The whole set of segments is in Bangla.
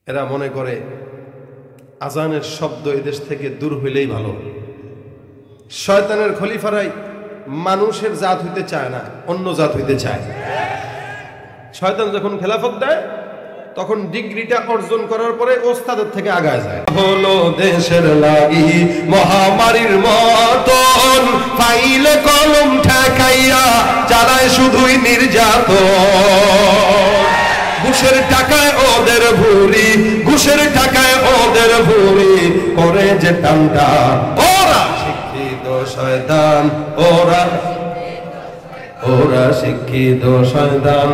এরা মনে করে আজানের শব্দ এদেশ থেকে দূর হইলেই ভালো। শয়তানের খলিফারাই মানুষের জাত হইতে চায় না, অন্য জাত হইতে চায়। শয়তান যখন খেলাফত দেয় তখন ডিগ্রিটা অর্জন করার পরে ওস্তাদের থেকে আগায় যায়। হলো দেশের লাগি মহামারীর মতন, ফাইলে কলম ঠেকাইয়া চালায় শুধুই নির্যাতন। ঘুষের টাকায় ওদের ভুরি, ঘুষের টাকায় ওদের ভুরি করে যে টানটা। ওরা শিক্ষিত শয়তান, ওরা শিক্ষিত শয়তান,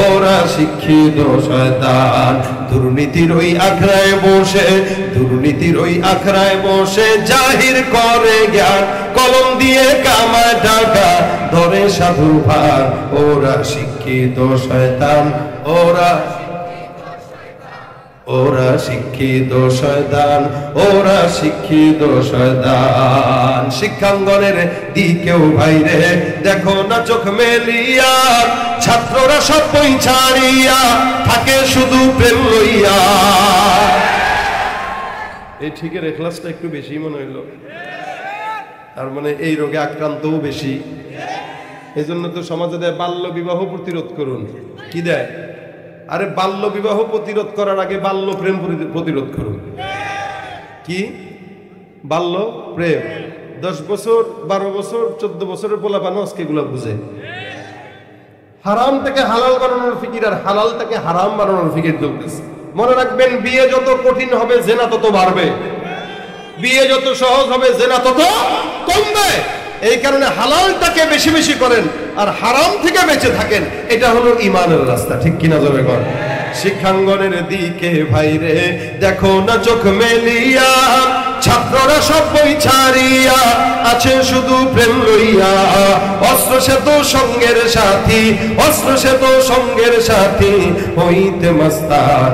ওরা শিক্ষিত শয়তান। দুর্নীতির ওই আখড়ায় বসে, দুর্নীতির ওই আখড়ায় বসে জাহির করে জ্ঞান, কলম দিয়ে কামায় টাকা ধরে সাধু ভার। ওরা শিক্ষিত শয়তান, ওরা শিক্ষিত শয়তান, ওরা শিক্ষিত শয়তান। শিক্ষাঙ্গনের দিকেও ভাইরে দেখো না চোখ মেলিয়া, ছাত্ররা সব বই ছাড়িয়া থাকে শুধু প্রেম লইয়া। এই ঠিকের এখলাসটা একটু বেশি মনে হইল, তার মানে এই রোগে আক্রান্তও বেশি। এই জন্য তো সমাজে দেয় বাল্য বিবাহ প্রতিরোধ করুন। কি দেয়? আরে বাল্য বিবাহ প্রতিরোধ করার আগে বাল্য প্রেম প্রতিরোধ করুন। কি বাল্য প্রেম? 10 বছর 12 বছর 14 বছরের পোলাপান আজকে এগুলো বুঝে। হারাম থেকে হালাল বানানোর ফিকির আর হালাল থেকে হারাম বানানোর ফিকির চলতেছে। মনে রাখবেন, বিয়ে যত কঠিন হবে জেনা তত বাড়বে, বিয়ে যত সহজ হবে জেনা তত কমবে। এই কারণে হালালটাকে বেশি বেশি করেন আর হারাম থেকে বেঁচে থাকেন। এটা হলো ঈমানের রাস্তা, ঠিক কিনা জোরে বল। শিক্ষাঙ্গনের দিকে ভাইরে দেখো না চোখ মেলিয়া, ছাত্ররা সব বই ছাড়িয়া আছে শুধু প্রেম লইয়া। অস্ত্র সে তো সঙ্গের সাথী, অস্ত্র সে তো সঙ্গের সাথী হইতে মাস্তার।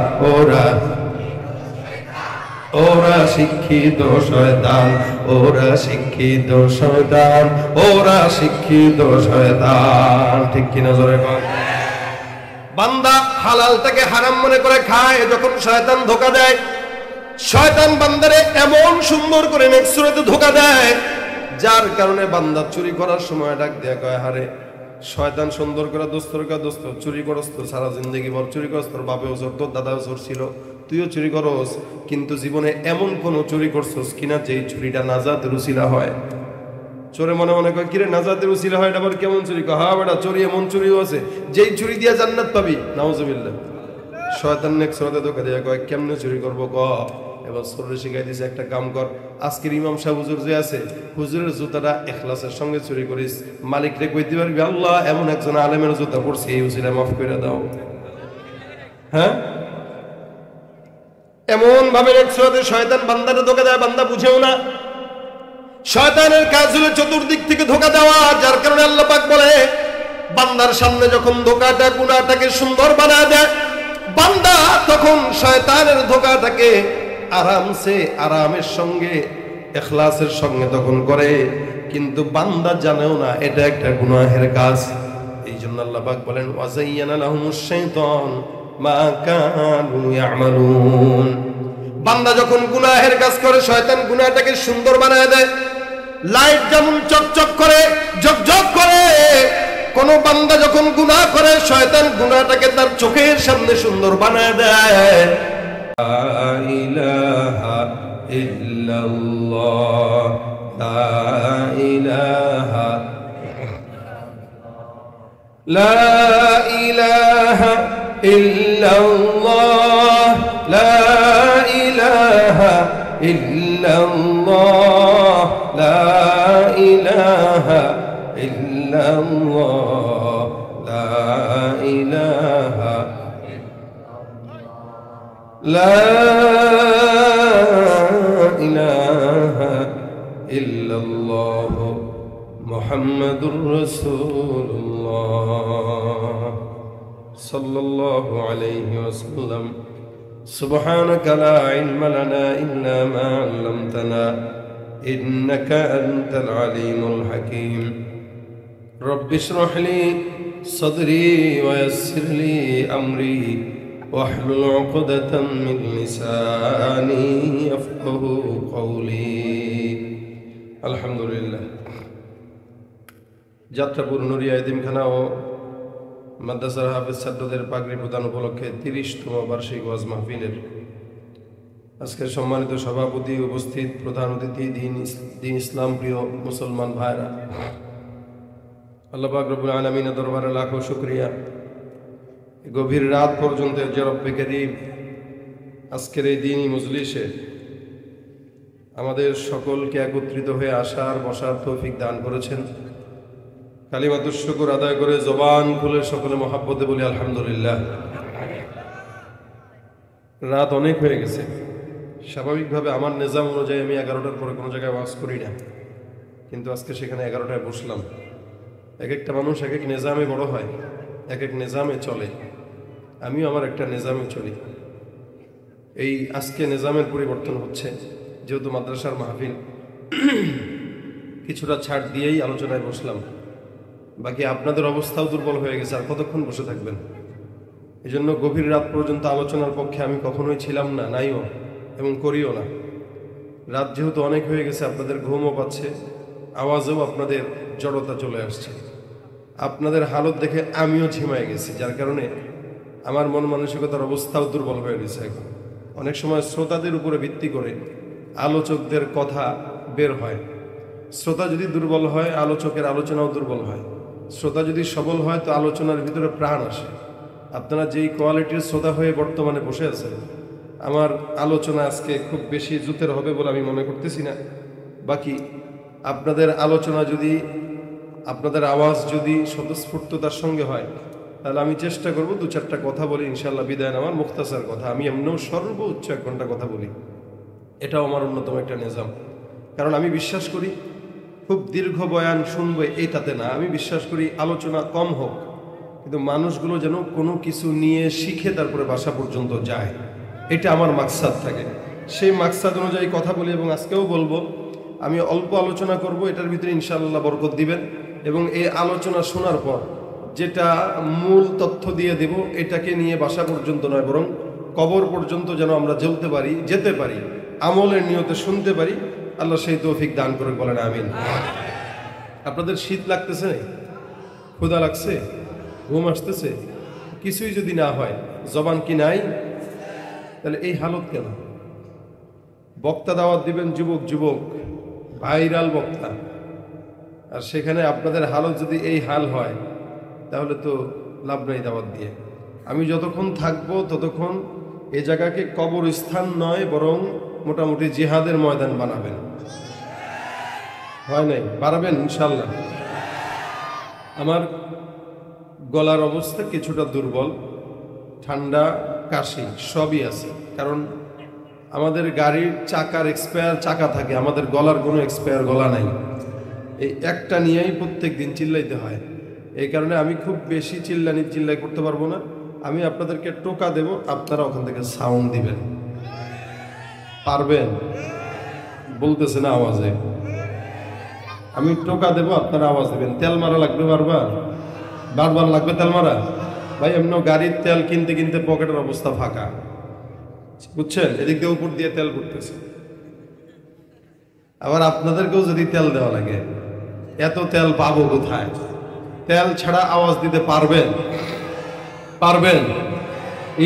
ওরা শিক্ষিত শয়তান, ওরা শিক্ষিত শয়তান, ওরা শিক্ষিত শয়তান, ঠিক কিনা জোরে বল। বান্দা হালালটাকে হারাম মনে করে খায়, যখন শয়তান ধোঁকা দেয়, শয়তান বান্দারে এমন সুন্দর করে নেক্সট সুরাতে ধোঁকা দেয়, যার কারণে বান্দা চুরি করার সময় ডাক দেয়া কয়, হারে শয়তান সুন্দর করে দোস্তর কা দোস্ত চুরি করস তো সারা জিন্দগি ভর চুরি করস, তোর বাপেও চোর, তোর দাদাও চোর ছিল, তুইও চুরি করস, কিন্তু জীবনে এমন কোন চুরি করছস কিনা যেই চুরিটা নাজাতের উসিলা হয়। চোরে মনে মনে কয়, কিরে নাজাতের উসিলা হয়, এটা আবার কেমন চুরি? কয়, হ্যাঁ বেটা, চুরি এমন চুরিও আছে যেই চুরি দিয়া জান্নাত পাবি। নাউজুবিল্লাহ। শয়তান নেক্সট সুরাতে ধোঁকা দিয়ে কয়, কেমনে চুরি করবো ক? এবার চোরে শিখাই দিছে, একটা কাম কর, আজকের ইমাম সাহেব হুজুর যে আছে, হুজুরের জুতাটা ইখলাসের সঙ্গে চুরি করিস, মালিক রে কইতে পারবি, আল্লাহ এমন একজন আলেমের জুতা পড়ছে, এই উসিলা মাফ করে দাও। হ্যাঁ, এমন ভাবে একসাথে শয়তান বান্দারে ধোঁকা দেয়, বান্দা বুঝেও না। শয়তানের কাজ হলো চতুর্দিক থেকে ধোঁকা দেওয়া, যার কারণে আল্লাহ পাক বলে, বান্দার সামনে যখন ধোঁকাটা গুনাহটাকে সুন্দর বানায় দেয়, বান্দা তখন শয়তানের ধোঁকাটাকে আরামসে আরামের সঙ্গে ইখলাসের সঙ্গে তখন করে, কিন্তু বান্দা জানেও না এটা একটা গুনাহের কাজ। এই জন্য আল্লাহ পাক বলেন, ওয়াজাইয়ানা লাহুমুশ শাইতান মা কানু ইয়ামালুন। বান্দা যখন গুনাহের কাজ করে, শয়তান গুনাহটাকে সুন্দর বানায় দেয়। লাইট যেমন চকচক করে, ঝকঝক করে, কোন বান্দা যখন গুনাহ করে, শয়তান গুনাহটাকে তার চোখের সামনে সুন্দর বানায় দেয়। লা ইলাহা ইল্লাল্লাহ, লা ইলাহা, লা ইলাহা ইল্লাল্লাহ, লা ইলাহা ইল্লাল্লাহ, লা ইলাহা ইল্লাল্লাহ, লা ইলাহা, লা ইলাহা ইল্লাল্লাহ মুহাম্মাদুর রাসূলুল্লাহ সাল্লাল্লাহু আলাইহি ওয়াসাল্লাম। সুবহানাকা লা ইলমা লানা ইল্লা মা 'আল্লামতানা ইন্নাকা আনতাল আলিমুল হাকীম। রব্বি ইশরাহ লি সাদরি ওয়া ইয়াসসির লি আমরি واحلل عقدة من لساني يفقهوا قولي الحمد لله যাত্রাপুর নুরিয়া এতিমখানা ও মাদ্রাসার হাফেজ ছাত্রদের পাগড়ি প্রদান উপলক্ষে ৩০তম বার্ষিক ওয়াজ মাহফিলের আজকের সম্মানিত সভাপতি, উপস্থিত প্রধান অতিথি, দিন ইসলাম প্রিয় মুসলমান ভাইরা, আল্লাহ পাক রব্বুল আলামিনের দরবারে লাখো শুকরিয়া। গভীর রাত পর্যন্ত যে রব্বে কারীম আজকের এই দিনই মজলিসে আমাদের সকলকে একত্রিত হয়ে আসার বসার তৌফিক দান করেছেন। কালিমাতুশ শুকর আদায় করে জবান খুলে সকলে মহাব্বতে বলি আলহামদুলিল্লাহ। রাত অনেক হয়ে গেছে। স্বাভাবিকভাবে আমার নিজাম অনুযায়ী আমি 11টার পরে কোনো জায়গায় ওয়াজ করি না, কিন্তু আজকে সেখানে 11টায় বসলাম। এক একটা মানুষ এক এক নিজামে বড় হয়, এক এক নিজামে চলে। আমিও আমার একটা নিজামে চলি। এই আজকে নিজামের পরিবর্তন হচ্ছে, যেহেতু মাদ্রাসার মাহফিল, কিছুটা ছাড় দিয়েই আলোচনায় বসলাম। বাকি আপনাদের অবস্থাও দুর্বল হয়ে গেছে, আর কতক্ষণ বসে থাকবেন? এই জন্য গভীর রাত পর্যন্ত আলোচনার পক্ষে আমি কখনোই ছিলাম না, নাইও, এবং করিও না। রাত যেহেতু অনেক হয়ে গেছে, আপনাদের ঘুমও পাচ্ছে, আওয়াজেও আপনাদের জড়তা চলে আসছে। আপনাদের হালত দেখে আমিও ঝিমায় গেছি, যার কারণে আমার মন মানসিকতার অবস্থাও দুর্বল হয়ে গেছে। এখন অনেক সময় শ্রোতাদের উপরে ভিত্তি করে আলোচকদের কথা বের হয়। শ্রোতা যদি দুর্বল হয়, আলোচকের আলোচনাও দুর্বল হয়। শ্রোতা যদি সবল হয়, তো আলোচনার ভিতরে প্রাণ আসে। আপনারা যেই কোয়ালিটির শ্রোতা হয়ে বর্তমানে বসে আছেন, আমার আলোচনা আজকে খুব বেশি জুতের হবে বলে আমি মনে করতেছি না। বাকি আপনাদের আলোচনা যদি, আপনাদের আওয়াজ যদি স্বতঃস্ফূর্ততার সঙ্গে হয়, তাহলে আমি চেষ্টা করব 2-4টা কথা বলি ইনশাআল্লাহ। বিদায় আমার মুখতাসার কথা, আমি এমনিও সর্বোচ্চ 1 ঘন্টা কথা বলি। এটাও আমার অন্যতম একটা নিজাম। কারণ আমি বিশ্বাস করি খুব দীর্ঘ বয়ান শুনবো এইটাতে না, আমি বিশ্বাস করি আলোচনা কম হোক, কিন্তু মানুষগুলো যেন কোনো কিছু নিয়ে শিখে তারপরে বাসা পর্যন্ত যায়, এটা আমার মাকসাদ থাকে। সেই মাকসাদ অনুযায়ী কথা বলি, এবং আজকেও বলবো আমি অল্প আলোচনা করব, এটার ভিতরে ইনশাআল্লাহ বরকত দিবেন। এবং এই আলোচনা শোনার পর যেটা মূল তথ্য দিয়ে দেব, এটাকে নিয়ে বাসা পর্যন্ত নয়, বরং কবর পর্যন্ত যেন আমরা যেতে পারি, আমলের নিয়তে শুনতে পারি। আল্লাহ সেই তৌফিক দান করে, বলেন আমিন। আপনাদের শীত লাগতেছে, ক্ষুধা লাগছে, ঘুম আসতেছে, কিছুই যদি না হয়, জবান কি নাই, তাহলে এই হালত কেন? বক্তা দাওয়াত দিবেন, যুবক ভাইরাল বক্তা, আর সেখানে আপনাদের হালত যদি এই হাল হয়, তাহলে তো লাভ নাই দাওয়াত দিয়ে। আমি যতক্ষণ থাকবো ততক্ষণ এই জায়গাকে কবরস্থান নয়, বরং মোটামুটি জিহাদের ময়দান বানাবেন। হয় নাই? বাড়াবেন ইনশাল্লাহ। আমার গলার অবস্থা কিছুটা দুর্বল, ঠান্ডা, কাশি সবই আছে। কারণ আমাদের গাড়ির চাকার এক্সপায়ার চাকা থাকে, আমাদের গলার কোনো এক্সপায়ার গলা নাই। এই একটা নিয়েই প্রত্যেক দিন চিল্লাইতে হয়। এই কারণে আমি খুব বেশি চিল্লাই করতে পারবো না। আমি আপনাদেরকে টোকা দেব, আপনারা ওখান থেকে সাউন্ড দিবেন। পারবেন? বলতেছে না আওয়াজে। আমি টোকা দেব, আপনারা আওয়াজ দেবেন। তেল মারা লাগবে বারবার লাগবে তেল মারা। ভাই এমন গাড়ির তেল কিনতে পকেটের অবস্থা ফাঁকা, বুঝছেন? এদিক দিয়ে উপর দিয়ে তেল পড়তেছে। আবার আপনাদেরকেও যদি তেল দেওয়া লাগে, এত তেল পাবো কোথায়? তেল ছাড়া আওয়াজ দিতে পারবেন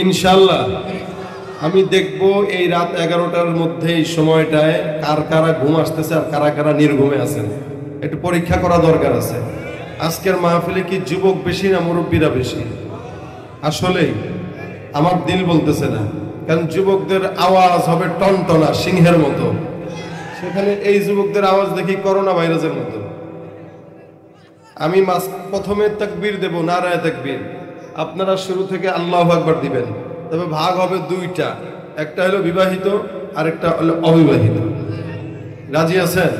ইনশাল্লাহ। আমি দেখবো এই রাত 11টার মধ্যে, এই সময়টায় কারা ঘুম আসতেছে আর কারা নির্ঘুমে আছেন, একটু পরীক্ষা করা দরকার আছে। আজকের মাহফিলে কি যুবক বেশি না মুরব্বীরা বেশি? আসলেই আমার দিল বলতেছে না, কারণ যুবকদের আওয়াজ হবে টনটনা সিংহের মতো, সেখানে এই যুবকদের আওয়াজ দেখি করোনা ভাইরাসের মতো। আমি প্রথমে তাকবীর দেব, নারায়ে তাকবীর, আপনারা শুরু থেকে আল্লাহু আকবার দিবেন। তবে ভাগ হবে 2টা, একটা হলো বিবাহিত আর একটা হলো অবিবাহিত। রাজি আছেন?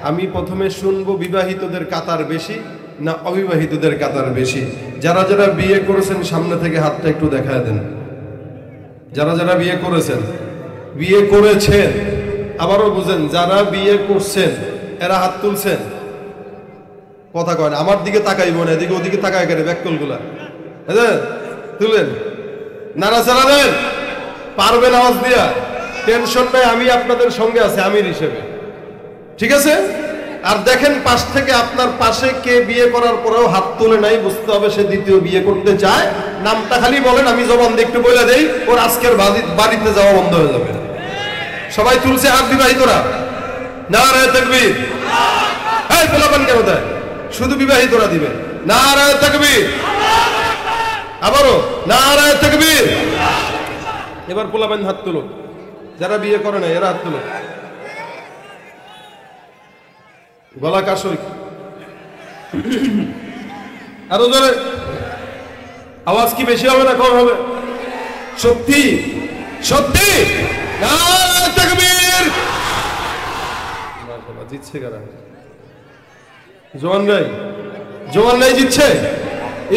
আমি প্রথমে শুনবো বিবাহিতদের কাতার বেশি না অবিবাহিতদের কাতার বেশি। যারা বিয়ে করেছেন সামনে থেকে হাতটা একটু দেখায় দেন। যারা বিয়ে করেছেন আবারও বুঝেন, যারা বিয়ে করছেন এরা হাত তুলছেন, কথা কয় না। আমার দিকে তাকাইব না, এদিকে ওদিকে তাকায় কেন ব্যাককল গুলা, তুলেন। নাড়াচাড়া দেন, পারবেন আওয়াজ দিয়া? টেনশন নাই, আমি আপনাদের সঙ্গে আছি আমির হিসেবে, ঠিক আছে? আর দেখেন পাশ থেকে আপনার পাশে কে বিয়ে করার পরেও হাত তুলে নাই, বুঝতে হবে সে দ্বিতীয় বিয়ে করতে চায়। নামটা খালি বলেন, আমি জবান দিয়ে একটু বলে দেই, ওর আজকের বাড়িতে যাওয়া বন্ধ হয়ে যাবে। সবাই তুলছে হাত, বিবাহিতরা নারায়ে তাকবীর। এই পোলাপান কেন দেয়? শুধু বিবাহিতরা দিবে নারায়ে তাকবীর। আবারও নারায়ে তাকবীর। এবার পোলাপান হাত তুলো, যারা বিয়ে করে না এরা হাত তুলো। গলা কাশই, আরো জোরে আওয়াজ কি বেশি হবে না কম হবে? সত্যি সত্যি নারায়ে তাকবীর। মাশাআল্লাহ, জিতছে কারা? জোয়ান ভাই, জোয়ান ভাই জিতছে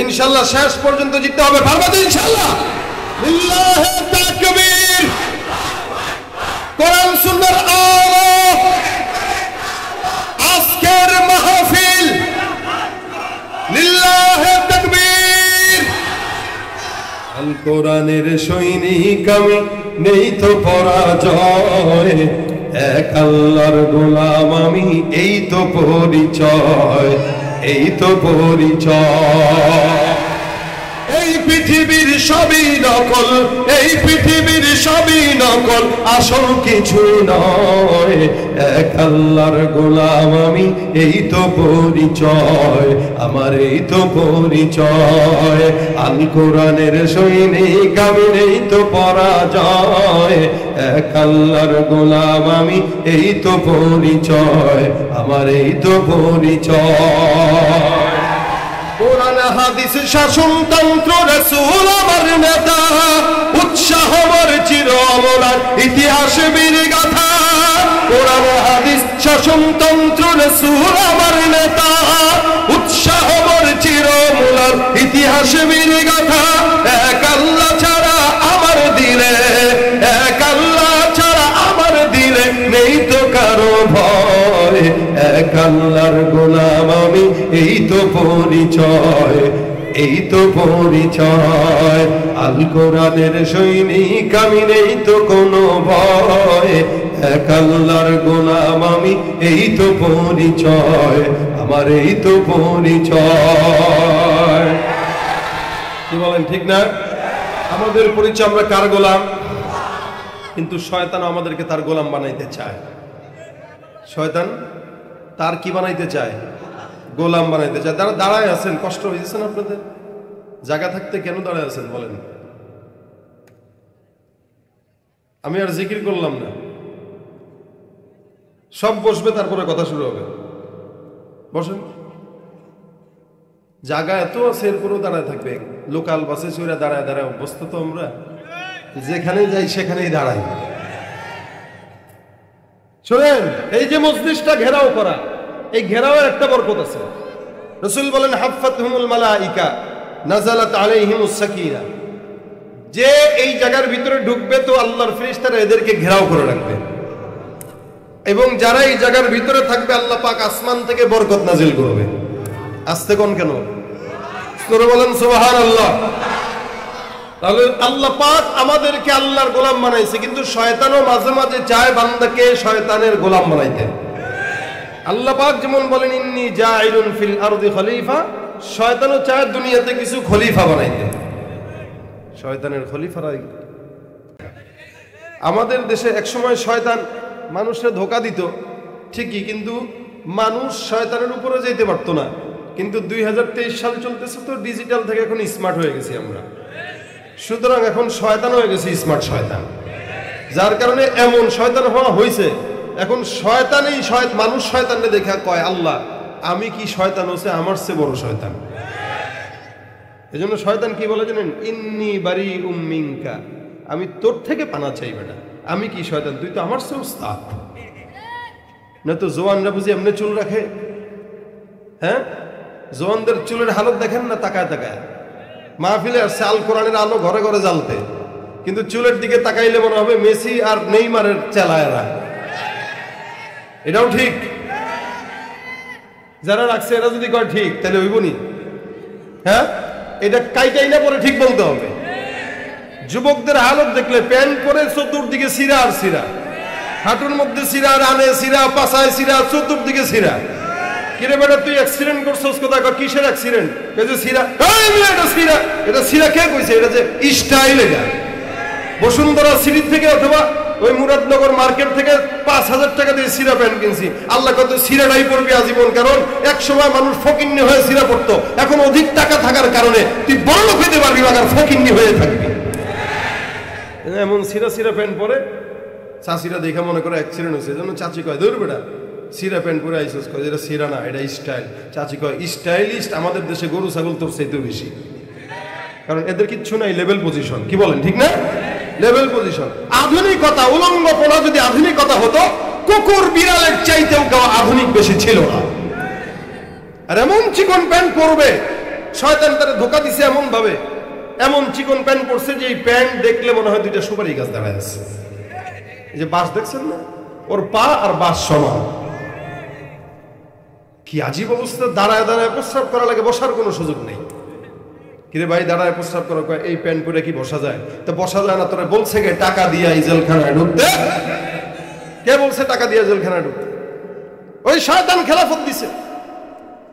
ইনশাআল্লাহ। শেষ পর্যন্ত জিততে হবে, পারবা তো ইনশাআল্লাহ? লিল্লাহি তাকবীর। কোরআন সুন্নাহর আলো, আজকের মাহফিল লিল্লাহি তাকবীর। আল কোরআনের সৈনিক আমি, নেই তো পরাজয়, এক আল্লাহর গোলাম আমি, এই তো পরিচয়, এই তো পরিচয়। এই পৃথিবীর সবই নকল, এই পৃথিবীর সবই নকল, আসল কিছু নয়, এক আল্লাহর গোলাম আমি, এই তো পরিচয় আমার, এই তো পরিচয়। আল কোরআনের সৈনিক আমি, এই তো পরাজয়, এক আল্লাহর গোলাম আমি, এই তো পরিচয় আমার, এই তো পরিচয়। কোরআন হাদিস শাসনতন্ত্র রাসূল আমার নেতা, উৎসাহ আমার চির অমলার ইতিহাস বীর গাথা। কোরআন হাদিস শাসনতন্ত্র রাসূল আমার নেতা, উৎসাহ আমার চির অমলার ইতিহাস বীর গাথা। এক আল্লাহ ছাড়া আমার দিলে, এক আল্লাহ ছাড়া আমার দিলে নেই তো কারো ভয়, এক আল্লাহর গোলাম আমি, এই তো পরিচয়, এই তো পরিচয়। আল কোরআনের সৈনিক আমি, নেই তো কোনো ভয়, এক আল্লাহর গোলাম আমি, এই তো পরিচয় আমার, এই তো পরিচয়। কি বলেন, ঠিক না? আমাদের পরিচয়, আমরা কার গোলাম? কিন্তু শয়তান আমাদেরকে তার গোলাম বানাইতে চায়। শয়তান তার কি বানাইতে চায়? গোলাম বানাইতে চায়। যারা দাঁড়ায় আছেন, কষ্ট হয়েছে না আপনাদের? জায়গা থাকতে কেন দাঁড়ায় আছেন বলেন? আমি আর জিকির করলাম না, সব বসবে, তারপরে কথা শুরু হবে। বসেন। জায়গা এত আছে, এরপরেও দাঁড়ায় থাকবে। লোকাল বাসে চড়ে দাঁড়ায় দাঁড়ায় অভ্যস্ত তো আমরা, যেখানে যাই সেখানেই দাঁড়াই। শোনেন, এই যে মজলিসটা ঘেরাও করা, এই ঘেরাওয়ের একটা বরকত আছে। রাসূল বলেন, হাফাতহুমুল মালাইকা নাযালাত আলাইহিমুস সাকিনা। যে এই জায়গার ভিতরে ঢুকবে তো আল্লাহর ফেরেশতারা এদেরকে ঘেরাও করে রাখবে, এবং যারা এই জায়গার ভিতরে থাকবে আল্লাহ পাক আসমান থেকে বরকত নাজিল করবে। আস্তে কোন কেন? সুরে বলেন সুবহানাল্লাহ। তাহলে আল্লাহ পাক আমাদেরকে আল্লাহর গোলাম বানাইছে, কিন্তু শয়তানও মাঝে মাঝে চায় বান্দাকে শয়তানের গোলাম বানাইতে। আল্লাহ পাক যেমন বলেন, ইন্নী জাইলুন ফিল আরদি খলিফা, শয়তানও চায় দুনিয়াতে কিছু খলিফা বানাইতে। শয়তানের খলিফারাই আমাদের দেশে একসময় শয়তান মানুষকে ধোঁকা দিত ঠিকই, কিন্তু মানুষ শয়তানের উপরে যেতে পারতো না। কিন্তু 2023 সাল চলতেছে তো, ডিজিটাল থেকে এখন স্মার্ট হয়ে গেছি আমরা, সুতরাং এখন শয়তান হয়ে গেছে স্মার্ট শয়তান, যার কারণে এমন শয়তান হওয়া হয়েছে। এখন শয়তানই মানুষ শয়তানকে দেখা কয়, আল্লাহ আমি কি শয়তান হচ্ছে, আমার চেয়ে বড় শয়তান। এই জন্য শয়তান কি বলে জানেন? ইন্নী বারিউম মিনকা, আমি তোর থেকে পানা চাই বেটা, আমি কি শয়তান, তুই তো আমার চেয়ে উস্তাদ। না তো জোয়ানরা বুঝি এমনি চুল রাখে? হ্যাঁ, জোয়ানদের চুলের হালত দেখেন না, তাকায় তাকায়। মাহফিলে আসছে আল কোরআনের আলো ঘরে ঘরে জ্বালতে, কিন্তু চুলের দিকে তাকাইলে মনে হবে মেসি আর নেইমারের চেলায়েরা। এটাও ঠিক? যারা রাখছে এরা যদি কয় ঠিক, তাহলে হইবনি? হ্যাঁ, এটা কাইটাই না পরে ঠিক বলতে হবে। যুবকদের হালত দেখলে প্যান্ট পরে চতুর্দিকে সিরা আর সিরা, হাঁটুর মধ্যে সিরা, রানে সিরা, পাছায় সিরা, চতুর্দিকে সিরা। কিরে বেটা তুই অ্যাক্সিডেন্ট করছস কোথায়? কিসের অ্যাক্সিডেন্ট? এই যে সিরা। এটা সিরা, এটা সিরা কে কইছে? এটা যে স্টাইল। এটা বসুন্ধরা সিটি থেকে অথবা ওই মুরাদনগর মার্কেট থেকে 5,000 টাকা দিয়ে সিরা প্যান্ট কিনছি। আল্লাহ কত সিরাটাই পরবি আজীবন, কারণ এক সময় মানুষ ফকিন্নি হয়ে সিরা পরতো, এখন অধিক টাকা থাকার কারণে তুই বড় লোক হইতে পারবি, আবার ফকিন্নি হয়ে থাকবি। এমন সিরা সিরা প্যান্ট পরে চাচিরা দেখে মনে করে অ্যাক্সিডেন্ট হয়েছে, যেন চাচি কয় ধর বেটা সিরা প্যান্ট পরে আইসস, কয় এটা সিরা না, এটা স্টাইল। চাচি কয় স্টাইলিস্ট আমাদের দেশে গরু ছাগল তোর চাইতেও বেশি, কারণ এদের কিচ্ছু নাই, লেভেল পজিশন। কি বলেন, ঠিক না? Level position. আধুনিকতা, উলঙ্গপনা যদি আধুনিকতা হতো, কুকুর বিড়ালের চাইতেও আধুনিক বেশি ছিল না। আর এমন চিকন প্যান্ট পরবে, শয়তান তারা ধোকা দিছে এমন ভাবে, এমন চিকন প্যান্ট পরছে যে এই প্যান্ট দেখলে মনে হয় দুইটা সুপারি গাছ দাঁড়ায় আছে। এই যে বাস দেখছেন না, ওর পা আর বাস সমান। কি আজীব অবস্থা! দাঁড়ায় দাঁড়ায় প্রস্রাব করা লাগে, বসার কোনো সুযোগ নেই। কিরে ভাই দাঁড়ায় প্রস্রাব করা, এই প্যান্ট পরে কি বসা যায়? তো বসা যায় না। তোরা বলছে কে টাকা দিয়া এই জেলখানায় ঢুকতে? কে বলছে টাকা দিয়া জেলখানায় ঢুকতে? ওই শয়তান খেলাফত দিছে,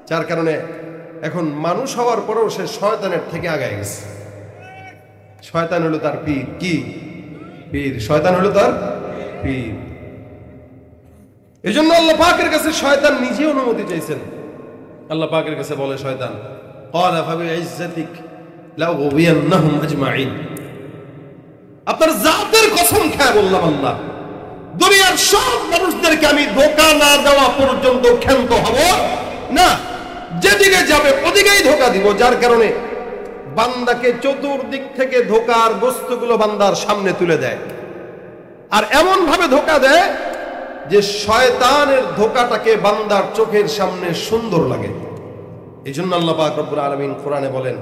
যার কারণে এখন মানুষ হওয়ার পরেও সে শয়তানের থেকে আগায় গেছে। শয়তান হলো তার পীর। কি পীর? শয়তান হলো তার পীর। এই জন্য আল্লাহ পাকের কাছে শয়তান নিজে অনুমতি চাইছেন। আল্লাহ পাকের কাছে বলে শয়তান, ক্বালা ফাবিইজ্জাতিক লাউগিয়ান্নাহুম আজমাইন। আপনার জাতের কসম খেয়ে বললাম আল্লাহ, দুনিয়ার সব মানুষদেরকে আমি ধোঁকা না দেওয়া পর্যন্ত ক্ষান্ত হব না। যেদিকে যাবে ওদিকেই ধোঁকা দিব, যার কারণে বান্দাকে চতুর্দিক থেকে ধোঁকার বস্তুগুলো বান্দার সামনে তুলে দেয়, আর এমন ভাবে ধোঁকা দেয় যে শয়তানের ধোঁকাটাকে বান্দার চোখের সামনে সুন্দর লাগে। এই জন্য আল্লাহ পাক রব্বুল আলামিন কোরআনে বলেন,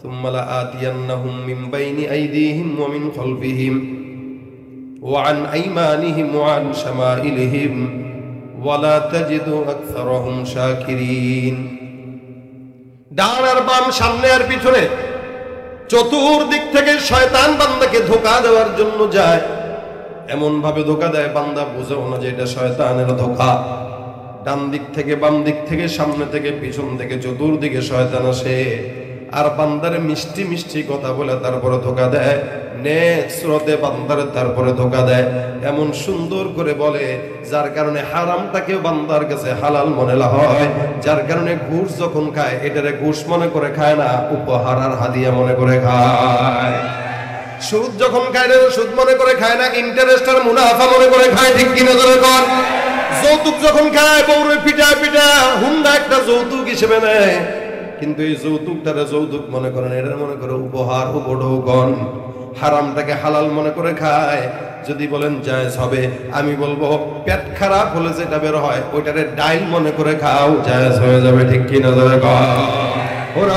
সুম্মা লাআতিয়ান্নাহুম মিন বাইনি আইদিহিম ওয়া মিন খালফিহিম ওয়া আন আইমানিহিম ওয়া আন শামাইলিহিম ওয়া লা তাজিদু আকসারাহুম শাকিরিন। ডান আর বাম, সামনে আর পিছনে, চতুর্দিক থেকে শয়তান বান্দাকে ধোঁকা দেওয়ার জন্য যায়। এমন ভাবে ধোঁকা দেয় বান্দা বুঝেও না যে এটা শয়তানের ধোঁকা। ডান দিক থেকে, বাম দিক থেকে, সামনে থেকে, পিছন থেকে, চতুর্দিকে শয়তান আসে, আর বান্দারে মিষ্টি মিষ্টি কথা বলে তারপরে ধোঁকা দেয়। নেক স্রোতে বান্দারে তারপরে ধোঁকা দেয়, এমন সুন্দর করে বলে যার কারণে হারামটাকে বান্দার কাছে হালাল মনে হয়। যার কারণে ঘুষ যখন খায়, এটারে ঘুষ মনে করে খায় না, উপহার আর হাদিয়া মনে করে খায়। সুদ যখন খায় না, সুদ মনে করে খায় না, ইন্টারেস্ট আর মুনাফা মনে করে খায়। ঠিক কিনা ধরে কর। যৌতুক যখন খায়, বউরে পিটা পিটা হুন্ডা একটা যৌতুক হিসেবে নেয়, কিন্তু এই যৌতুকটারে যৌতুক মনে করেন, এটা মনে করে উপহার, উপঢৌকন। হারামটাকে হালাল মনে করে খায়। যদি বলেন জায়েজ হবে, আমি বলবো পেট খারাপ হলে যেটা বের হয় ওইটারে ডাইল মনে করে খাও, জায়েজ হয়ে যাবে। ঠিক কিনা ধরে কর।